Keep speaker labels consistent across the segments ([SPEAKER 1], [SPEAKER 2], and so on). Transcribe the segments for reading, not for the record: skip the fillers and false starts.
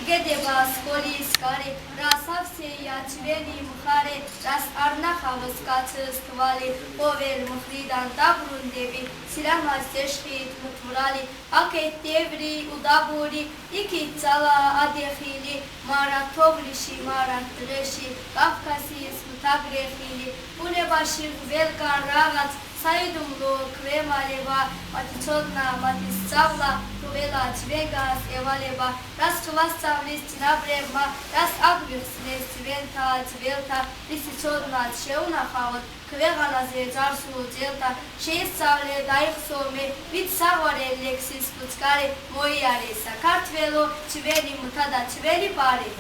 [SPEAKER 1] იგედება სკოლის გარე, რას ავსეია ჩვენი მხარე, რას არ ნახავს კაცს თვალი, ყოველ მხრიდან დაბრუნდები, სილამაზ ეშხით მთვრალი, აქეთ დევრი უდაბური, იქით ძალა ადეხილი, მარა თოვლიში, მარა დღეში, კავკასიის მთაგრეხილი, ბუნებაში ყველგან რაღაც, საიდუმლო ქვემალება, მათი ცოდნა, მათი სწავლა, ყველა ჩვენგანს ევალება, რას გვასწავლის წინაპრებმა, რას აგვიხსნეს ძველთა, რისი ცოდნაც შეუნახავთ, ქვეყანაზე წარსულ ძელთა, შეისწავლე დაიხსოვე, ვით საყვარელ ლექსის ფუცკარი, მოიარე საქართველო, ჩვენი მთა და ჩვენი ბარი.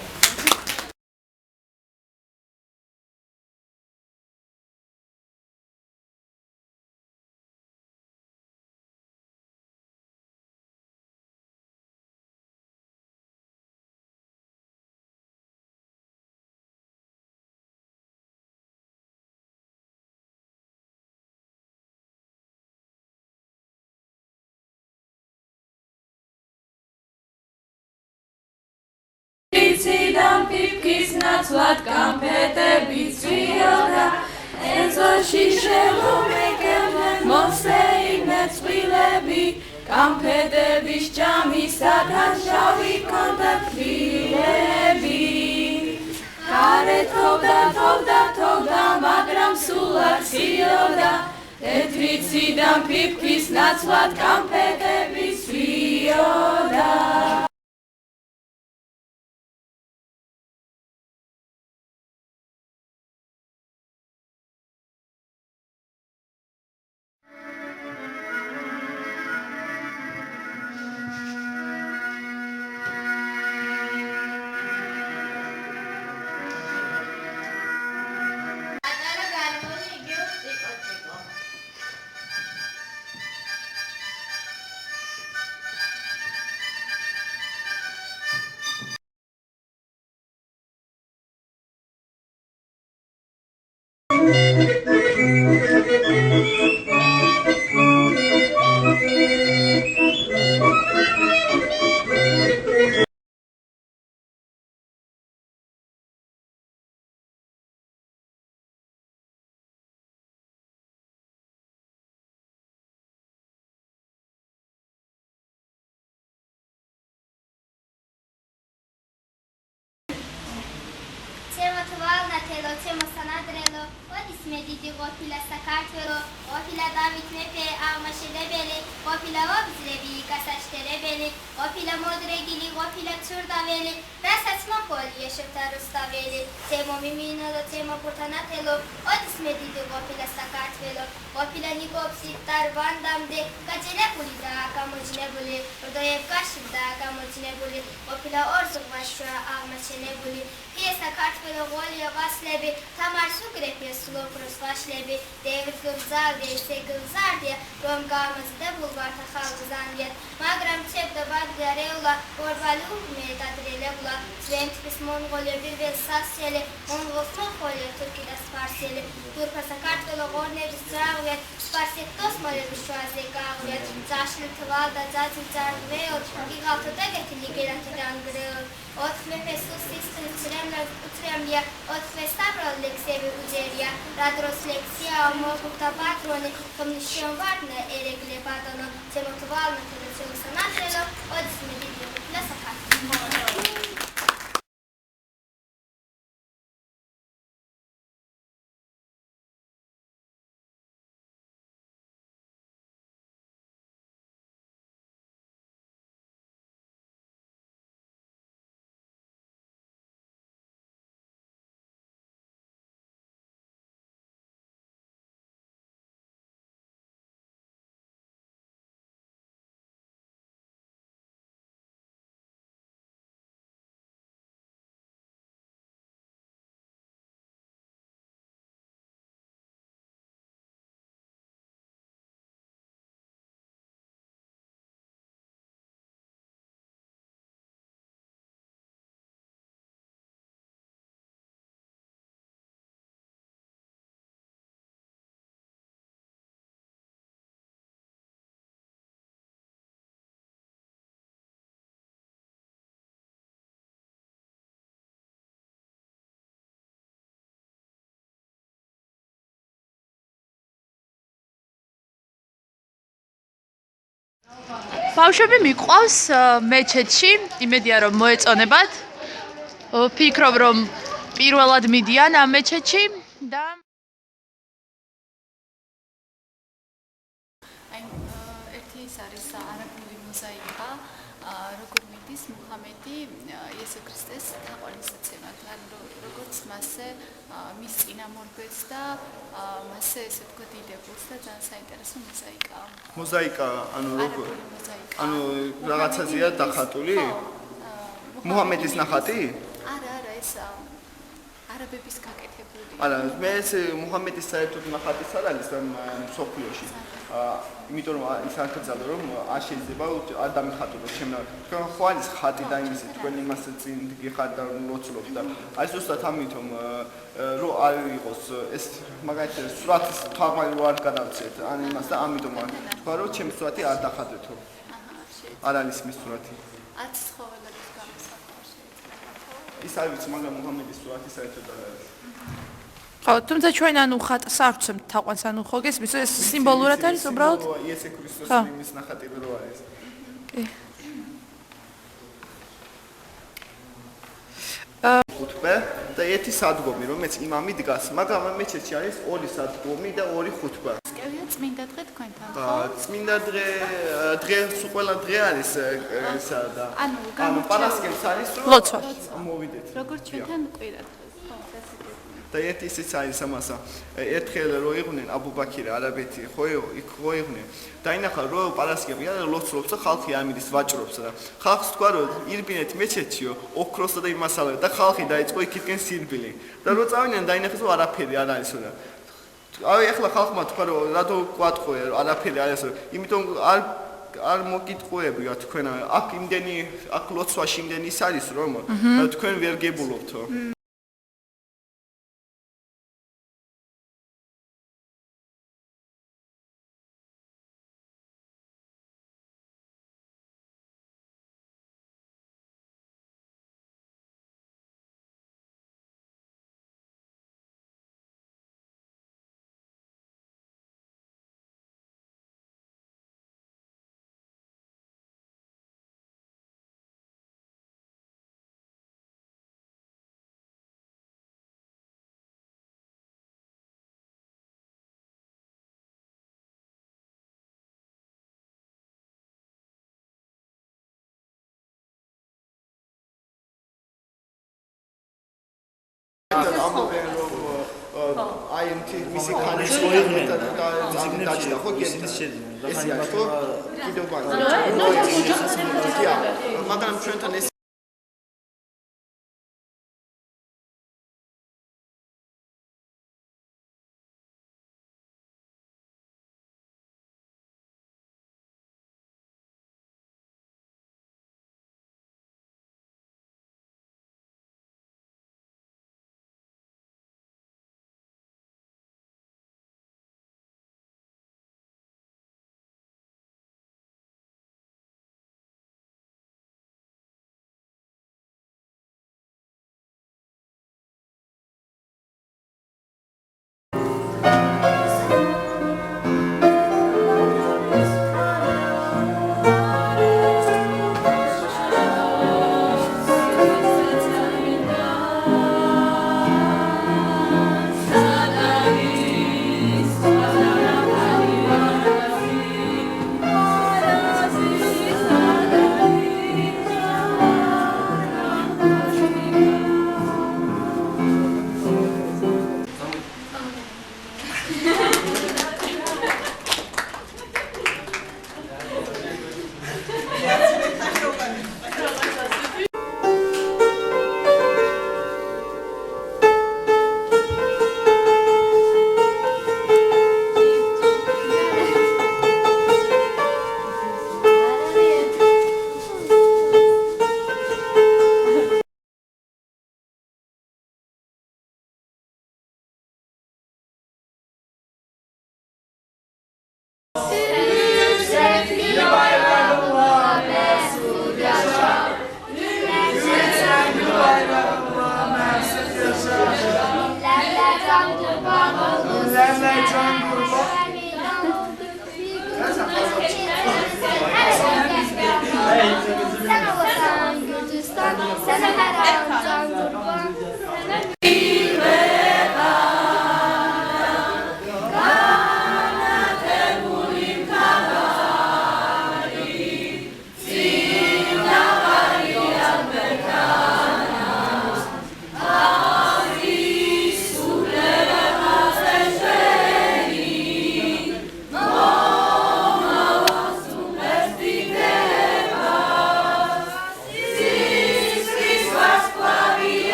[SPEAKER 2] Იციდან პიპკის ნაცვლად კამფეტები წვიოდა, ეზოში შელომეკებდნენ მოსეიგნეთ წყვილები, კამფეტების ჯამისაგან შავი ქონდა თბილები. გარე თოვდა, მაგრამ სულ არ ციოდა, თეთრიციდან პიპკის ნაცვლად კამფეტები წვიოდა.
[SPEAKER 3] თვალნათელო, ჩემო სანადრელო, ოდისმე დიდი ყოფილა საქართველო, ყოფილა დავით მეფე აღმაშენებელი, ყოფილა ობრძლები გასაჩქერებელი, ყოფილა მოდრეგილი, ყოფილა ცურდაველი, რასაც მოჰყოლია შევთა რუსთაველი, ჩემო მიმინოდო, ჩემო ფურთანათელო, ოდისმე დიდი ყოფილა საქართველო, ყოფილა ნიკოპსი დარბანდამდე, გაჭირებული და გამოჩნებული, რდოევკაში და გამოჩნებული, ყოფილა ორზღვაშვა აღმაშენებული, საქართველო ღოლია ვასლები, თამარს უგრეფია სულოფროს ვაშლები, დევრს გგზავდია, ისე გგზარდია, რომ გამოცდებულ ვართა ხალგზანდიათ, მაგრამ ჩებდა ბადია რეულა, ორბალი უმე დადრელებულა, ძვენთვის მონღოლები ველსასიელი, მონღოლს მოხოლია თურქი და სპარსიელი, თურქა საქართველო ღორნების ძრავიათ, სპარსიეთ დოსმოლების შუაზე გავიათ, ძაშლი თვალ და ძაძი ძარღვეოთ, იღავთო დეგეთი ლიგერათი განგრეოთ, ოთხ მეფეს უსისტრის უცრემლია, ოთხ სტაბრალ ლექსები უჯერია, რა დროს ლექსია მოგუხდა პატრონი, ხომნის შეომვარდნა ერეგლე ბატონო, ჩემო თვალნათელო, ჩემო სანადრელო, ოდისმე დიდი ყოფილა საქართველო.
[SPEAKER 2] ბავშვები მიყვავს მეჩეთში, იმედია რომ მოეწონებათ. ვფიქრობ რომ პირველად მიდიან ამ მეჩეთში და
[SPEAKER 4] ერთი ის არის არაბული მოზაიკა, როგორ მიდის მუჰამედი იესო ქრისტეს თაყვანისაცემად, როგორც მასზე მის წინამორბედს და მასზე ესე ვთქვათ დიდებულს და ძალიან საინტერესო მოზაიკაა.
[SPEAKER 5] მოზაიკა,
[SPEAKER 4] არაბული მოზაიკა.
[SPEAKER 5] რაღაცაზეა დახატული? მუჰამედის ნახატი?
[SPEAKER 4] არა, ეს არაბების გაკეთებული.
[SPEAKER 5] არა, მე ეს მუჰამედის საერთოდ ნახატის არ არის მსოფლიოში. იმიტომ რომ ის არ გძალო რომ არ შეიძლება არ დამიხატულოს ჩემნა. თქვენ ხო არის ხატი და იმისი თქვენ იმას წინ გიხარ და ლოცულობთ და აი ზუსტად ამიტომ რომ არ იყოს ეს მაგალითად სურათის თაღმანი რო არ გადავცეთ ან იმას და ამიტომ თქვა რომ ჩემი სურათი არ დახატეთო. არ არის მის სურათი.
[SPEAKER 4] 10 ცხოველების გამოსახვა შეიძლება.
[SPEAKER 5] ის არ ვიცი, მაგრამ მუჰამედის სურათი საერთოდ არ არის.
[SPEAKER 2] ხო, თუმცა ჩვენ ანუ ხატს არ ვცემთ თაყვანს, ანუ ხო გესმის, ეს სიმბოლურად არის უბრალოდ?
[SPEAKER 5] იესო ქრისტეს იმის ნახატი რო არის. ხუთბე და ერთი სადგომი, რომელიც იმამი დგას, მაგრამ ამ მეჩეთში არის ორი სადგომი და ორი ხუთბა.
[SPEAKER 4] სკევია წმინდა დღე თქვენთან, ხო?
[SPEAKER 5] წმინდა დღეს ყველა დღე არის ესა და
[SPEAKER 4] ანუ
[SPEAKER 5] პარასკევს არის რომ
[SPEAKER 2] ლოცვა.
[SPEAKER 5] მოვიდეთ.
[SPEAKER 4] როგორც ჩვენთან კვირა დღეს, ხო, დასაგებია.
[SPEAKER 5] და ერთი ისიც არის ამასა. ერთხელ რო იყვნენ აბუბაქირე არაბეთი, ხო იქ ხო იყვნენ. დაინახა რომ პარასკევია ლოცულობს და ხალხი ამიდის ვაჭრობს და ხალხს თქვა რომ ირბინეთ მეჩეთშიო, ოქროსა და იმასალა და ხალხი დაიწყო იქითკენ სირბილი. და რო წავიდნენ დაინახეს რომ არაფერი არ არის და აი ახლა ხალხმა თქვა რომ რატო გვატყუე არაფერი არ არის, იმიტომ არ მოგიტყუებია თქვენ აქ იმდენი აქ ლოცვაში იმდენი ის არის რომ თქვენ ვერ გებულობთო. ამბობენ რომ აი მისი ხანის მოიღეთ და დაჭდა ხო გესმის ეს არის ხო კიდევ ბანკი მაგრამ ჩვენთან ეს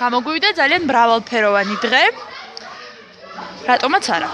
[SPEAKER 2] გამოგვივიდა ძალიან მრავალფეროვანი დღე. რატომაც არა.